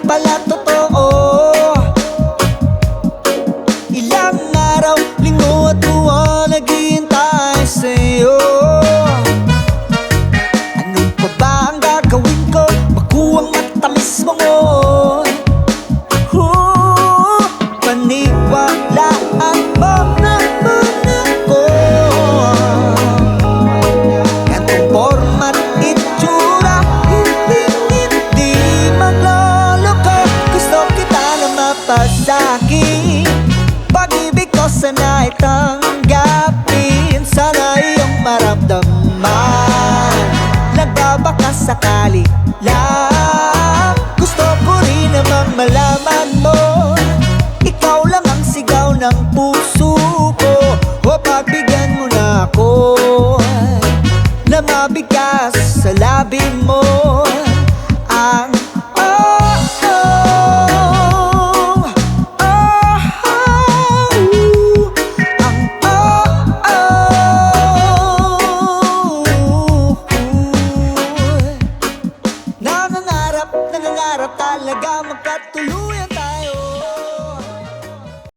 pala totoo. Ilang araw, linggo at buwan naghihintay sa'yo. Ano pa ba ang gagawin ko? Makuhang matamis mo ngon. Paniwalaan mo naman ako. Ganong forma at itsura, hindi magloloko. Gusto kita na mapasakit. Pag-ibig ko sana'y tanggapin. Sana iyong maramdaman. Nagbabaka sakali lang. Gusto ko rin namang malaman mo. Ikaw lang ang sigaw ng puso ko. O pagbigyan mo na ako na mabigas sa labi mo.